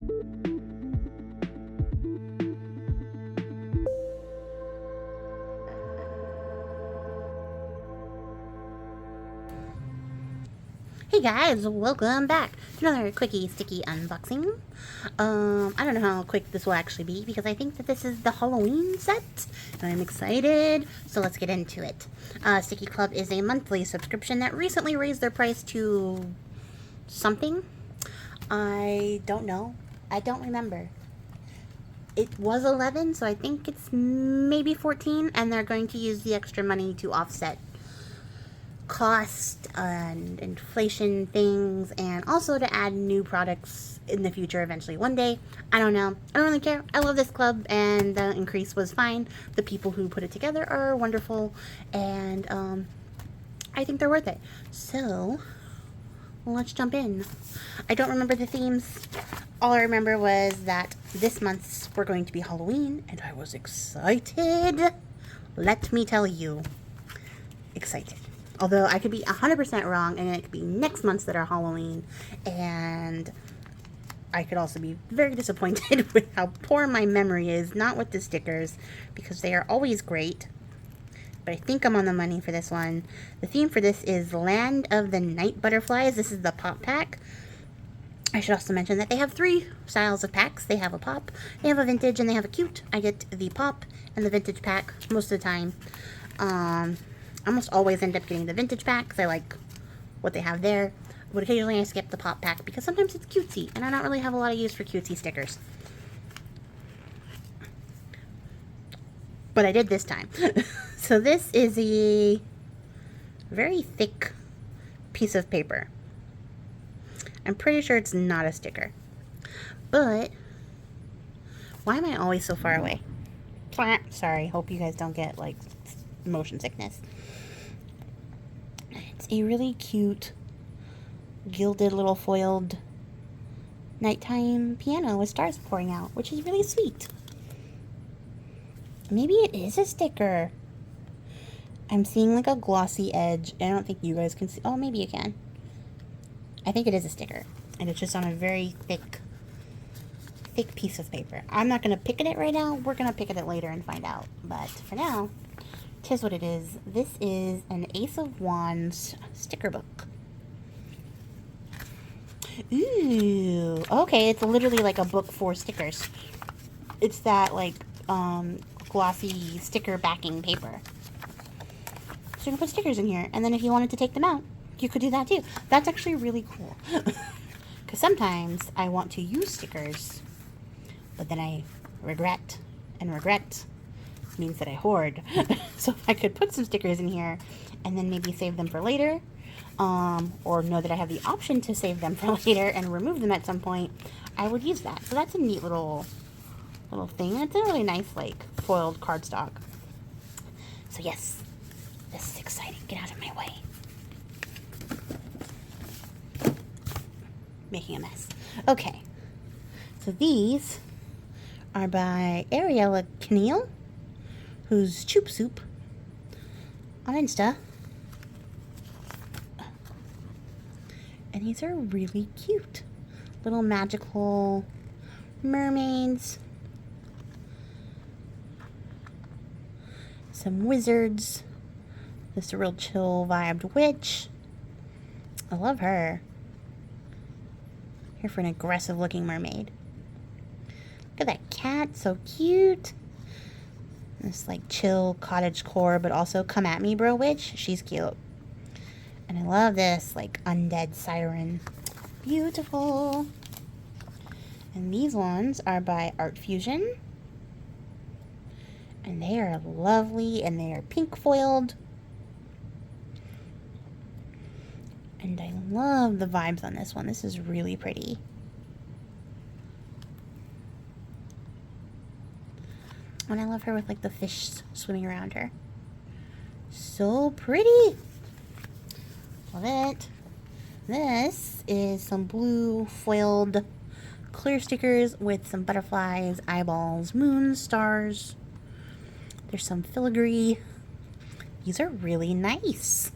Hey guys, welcome back to another Quickie Stickii unboxing. I don't know how quick this will actually be because I think that this is the Halloween set and I'm excited, so let's get into it. Stickii Club is a monthly subscription that recently raised their price to something. I don't know. I don't remember. It was 11, so I think it's maybe 14, and they're going to use the extra money to offset cost and inflation things, and also to add new products in the future eventually one day. I don't know. I don't really care. I love this club, and the increase was fine. The people who put it together are wonderful, and I think they're worth it. So let's jump in. I don't remember the themes. All I remember was that this month's were going to be Halloween, and I was excited. Let me tell you, excited. Although I could be 100% wrong, and it could be next month's that are Halloween, and I could also be very disappointed with how poor my memory is, not with the stickers, because they are always great. But I think I'm on the money for this one. The theme for this is Land of the Night Butterflies. This is the pop pack. I should also mention that they have 3 styles of packs. They have a pop, they have a vintage, and they have a cute. I get the pop and the vintage pack most of the time. I almost always end up getting the vintage pack because I like what they have there. But occasionally I skip the pop pack because sometimes it's cutesy, and I don't really have a lot of use for cutesy stickers. But I did this time. So this is a very thick piece of paper. I'm pretty sure it's not a sticker. But why am I always so far away? Sorry, hope you guys don't get like motion sickness. It's a really cute gilded little foiled nighttime piano with stars pouring out, which is really sweet. Maybe it is a sticker. I'm seeing like a glossy edge. I don't think you guys can see. Oh, maybe you can. I think it is a sticker, and it's just on a very thick piece of paper. I'm not going to pick at it right now. We're going to pick at it later and find out. But for now, tis what it is. This is an Ace of Wands sticker book. Ooh. Okay, it's literally like a book for stickers. It's that like glossy sticker backing paper. So you can put stickers in here, and then if you wanted to take them out, you could do that too. That's actually really cool. Because sometimes I want to use stickers, but then I regret, and regret means that I hoard. So if I could put some stickers in here and then maybe save them for later, or know that I have the option to save them for later and remove them at some point, I would use that. So that's a neat little thing, and it's a really nice like foiled cardstock. So yes, this is exciting. Get out of my way. Making a mess. Okay, so these are by Ariella Keneal, who's Choop Soup on Insta. And these are really cute. Little magical mermaids. Some wizards. This real chill vibed witch. I love her. Here for an aggressive looking mermaid. Look at that cat, so cute. This like chill cottagecore, but also come at me bro witch. She's cute. And I love this like undead siren. Beautiful. And these ones are by Art Fusion. And they are lovely, and they are pink foiled. And I love the vibes on this one. This is really pretty. And I love her with like the fish swimming around her. So pretty. Love it. This is some blue foiled clear stickers with some butterflies, eyeballs, moons, stars. There's some filigree. These are really nice.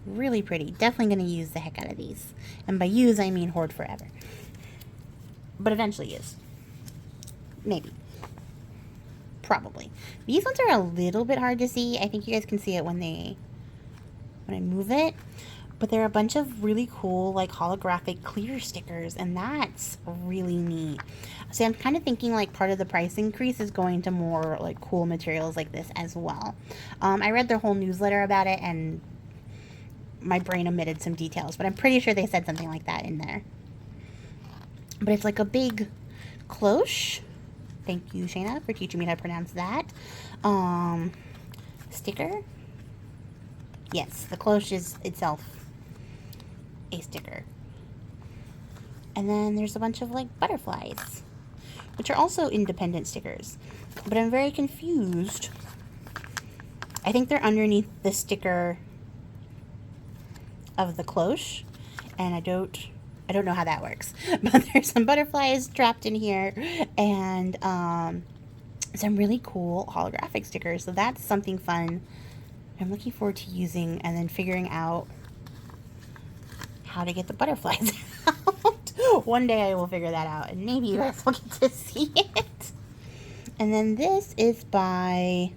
Really pretty. Definitely going to use the heck out of these. And by use, I mean hoard forever. but eventually is. Maybe. Probably. These ones are a little bit hard to see. I think you guys can see it when I move it. But there are a bunch of really cool, like, holographic clear stickers, and that's really neat. So I'm kind of thinking, like, part of the price increase is going to more, like, cool materials like this as well. I read their whole newsletter about it, and my brain omitted some details, but I'm pretty sure they said something like that in there. But it's like a big cloche. Thank you, Shayna, for teaching me how to pronounce that. Sticker. Yes, the cloche is itself a sticker. And then there's a bunch of, like, butterflies, which are also independent stickers. But I'm very confused. I think they're underneath the sticker of the cloche, and I don't know how that works. But there's some butterflies trapped in here, and some really cool holographic stickers. So that's something fun I'm looking forward to using, and then figuring out how to get the butterflies out. One day I will figure that out, and maybe you guys will get to see it. And then this is by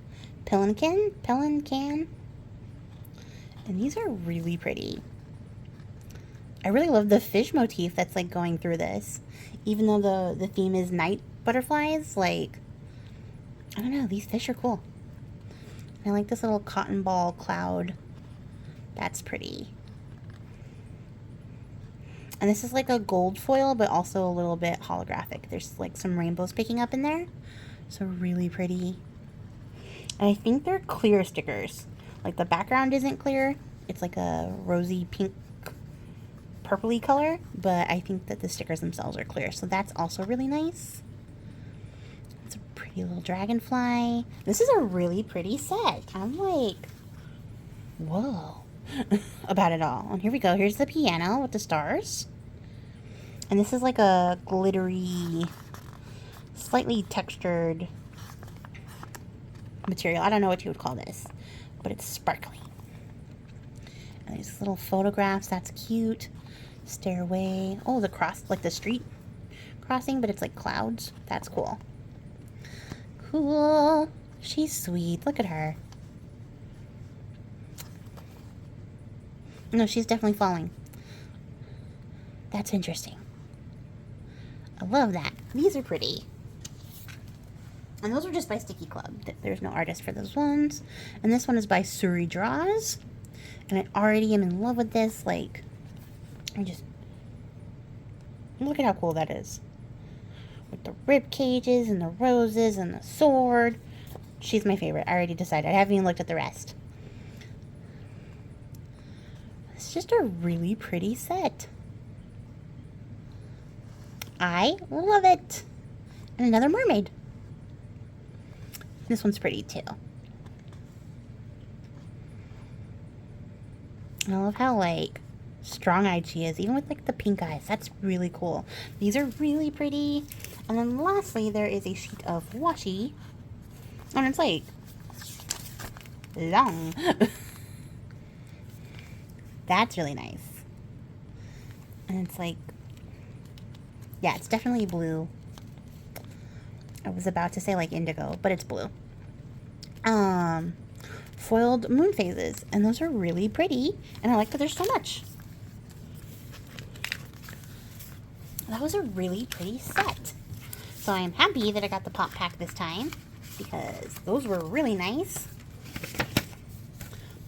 Pelincan, and these are really pretty. I really love the fish motif that's, like, going through this, even though the theme is night butterflies. Like, I don't know, these fish are cool. I like this little cotton ball cloud. That's pretty. And this is like a gold foil, but also a little bit holographic. There's, like, some rainbows picking up in there. So really pretty. And I think they're clear stickers. Like, the background isn't clear. It's like a rosy pink, purpley color. But I think that the stickers themselves are clear. So that's also really nice. It's a pretty little dragonfly. This is a really pretty set. I'm like, whoa. About it all. And here we go. Here's the piano with the stars. And this is like a glittery, slightly textured material. I don't know what you would call this, but it's sparkly. And these little photographs. That's cute. Stairway. Oh, the cross, like the street crossing, but it's like clouds. That's cool. Cool. She's sweet. Look at her. No, she's definitely falling. That's interesting. I love that. These are pretty. And those are just by Stickii Club. There's no artist for those ones. And this one is by Suri Draws. And I already am in love with this. Like, look at how cool that is. With the rib cages and the roses and the sword. She's my favorite. I already decided. I haven't even looked at the rest. It's just a really pretty set. I love it. And another mermaid. This one's pretty too. And I love how, like, strong-eyed she is, even with, like, the pink eyes. That's really cool. These are really pretty. And then lastly, there is a sheet of washi. And it's, like, long. That's really nice. And it's like, yeah, it's definitely blue. I was about to say, like, indigo, but it's blue. Foiled moon phases, and those are really pretty, and I like that there's so much. That was a really pretty set. So I am happy that I got the pop pack this time, because those were really nice.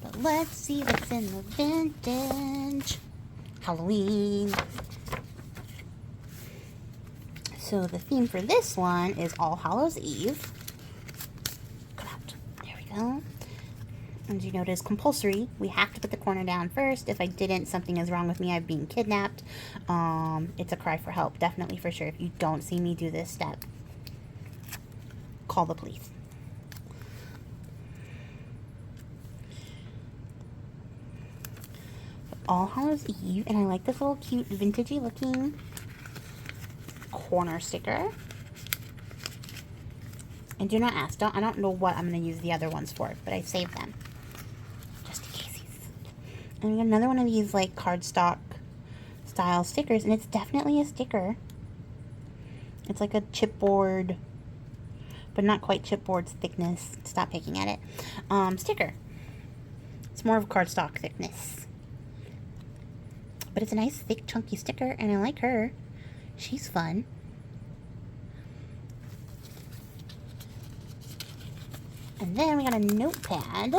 But let's see what's in the vintage Halloween. So the theme for this one is All Hallows Eve. Come out. There we go. As you notice, compulsory. We have to put the corner down first. If I didn't, something is wrong with me. I've been kidnapped. It's a cry for help, definitely, for sure. If you don't see me do this step, call the police. All Hallows Eve, and I like this little cute vintagey looking corner sticker. And do not ask. I don't know what I'm going to use the other ones for, but I saved them just in case. And we got another one of these, like, cardstock style stickers, and it's definitely a sticker. It's like a chipboard, but not quite chipboard's thickness. Stop picking at it. Sticker. It's more of cardstock thickness. But it's a nice, thick, chunky sticker, and I like her. She's fun. And then we got a notepad.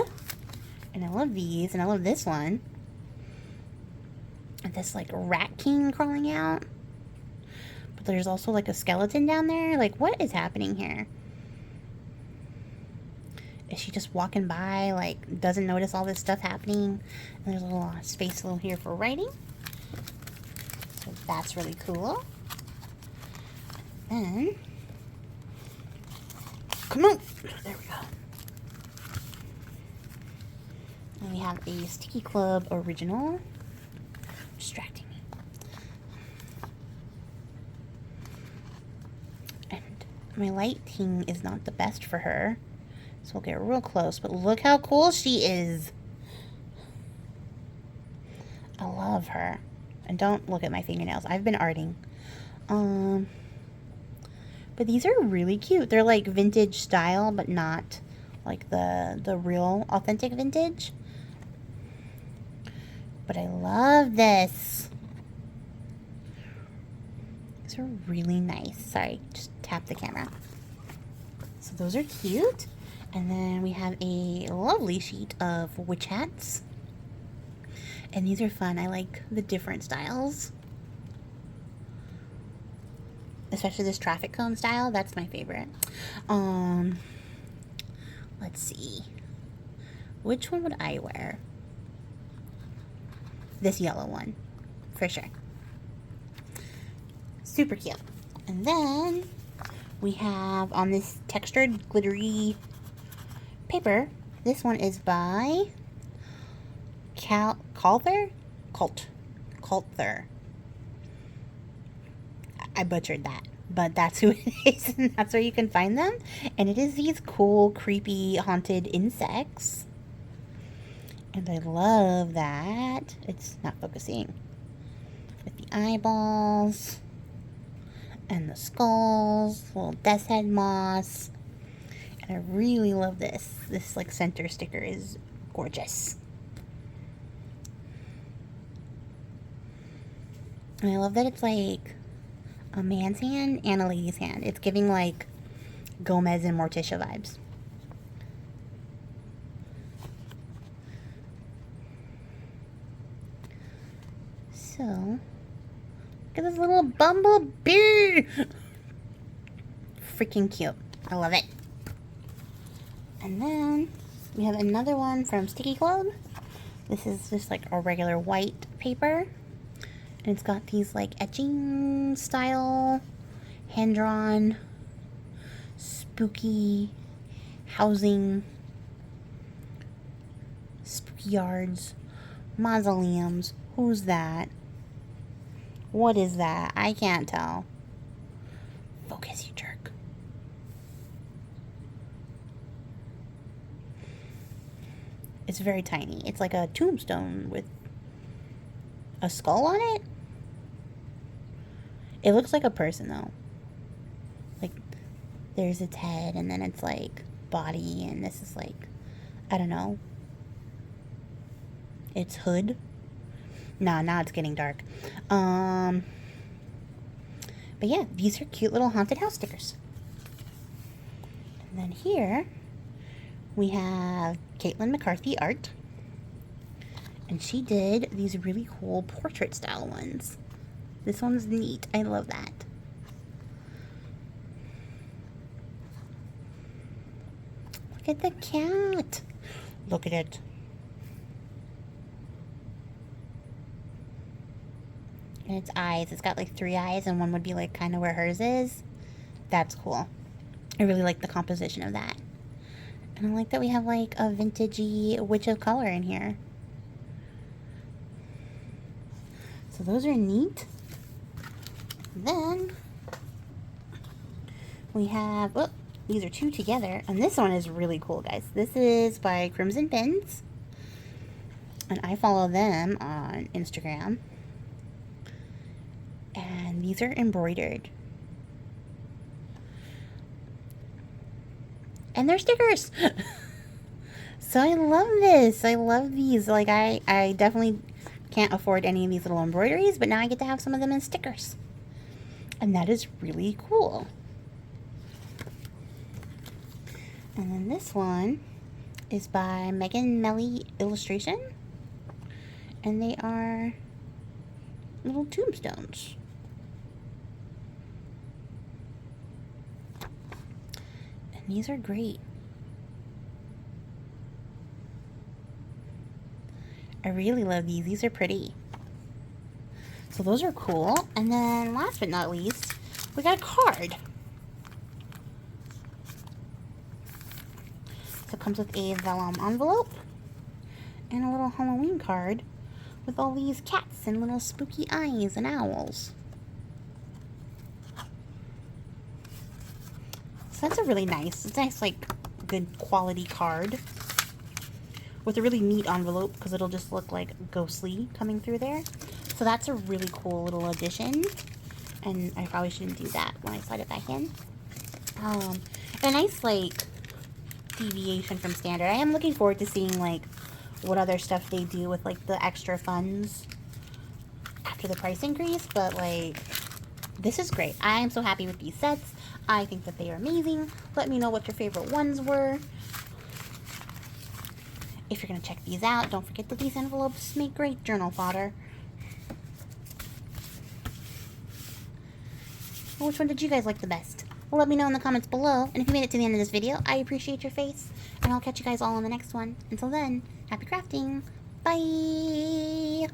And I love these, and I love this one. And this, like, rat king crawling out. But there's also, like, a skeleton down there. Like, what is happening here? Is she just walking by, like, doesn't notice all this stuff happening? And there's a little space a little here for writing. So that's really cool. And then, come on! There we go. And we have a Stickii Club original. Distracting me. And my lighting is not the best for her. So we'll get real close, but look how cool she is. I love her. And don't look at my fingernails. I've been arting. But these are really cute. They're like vintage style, but not like the real authentic vintage. But I love this. These are really nice. Sorry, just tap the camera. So those are cute. And then we have a lovely sheet of witch hats. And these are fun. I like the different styles. Especially this traffic cone style. That's my favorite. Let's see. Which one would I wear? This yellow one. For sure. Super cute. And then we have on this textured glittery paper. This one is by Calther? Calther. I butchered that, but that's who it is, and that's where you can find them. And it is these cool, creepy, haunted insects. And I love that. It's not focusing. With the eyeballs and the skulls, little death's head moss. And I really love this. This like center sticker is gorgeous. And I love that it's like a man's hand and a lady's hand. It's giving like Gomez and Morticia vibes. So, look at this little bumblebee! Freaking cute. I love it. And then we have another one from Stickii Club. This is just like a regular white paper. And it's got these like etching style, hand-drawn, spooky housing, spooky yards, mausoleums. Who's that? What is that? I can't tell. Focus, you jerk. It's very tiny. It's like a tombstone with a skull on it. It looks like a person though. Like there's its head and then it's like body and this is like, I don't know, its hood. Nah, now it's getting dark. But yeah, these are cute little haunted house stickers. And then here we have Caitlin McCarthy art. And she did these really cool portrait style ones. This one's neat. I love that. Look at the cat. Look at it. And its eyes. It's got like 3 eyes and one would be like kind of where hers is. That's cool. I really like the composition of that. And I like that we have like a vintagey witch of color in here. So those are neat. Then we have, oh, these are 2 together. And this one is really cool, guys. This is by Crimson Pins. And I follow them on Instagram. And these are embroidered. And they're stickers. So I love this. I love these. Like, I definitely can't afford any of these little embroideries, but now I get to have some of them in stickers. And that is really cool. And then this one is by Megan Melly Illustration. And they are little tombstones. And these are great. I really love these. These are pretty. So those are cool. And then last but not least, we got a card. So it comes with a vellum envelope and a little Halloween card with all these cats and little spooky eyes and owls. So that's a really nice, like, good quality card with a really neat envelope because it'll just look like ghostly coming through there. So that's a really cool little addition, and I probably shouldn't do that when I slide it back in. A nice, like, deviation from standard. I am looking forward to seeing, like, what other stuff they do with, like, the extra funds after the price increase, but, like, this is great. I am so happy with these sets. I think that they are amazing. Let me know what your favorite ones were. If you're going to check these out, don't forget that these envelopes make great journal fodder. Well, which one did you guys like the best? Well, let me know in the comments below. And if you made it to the end of this video, I appreciate your face. And I'll catch you guys all in the next one. Until then, happy crafting. Bye!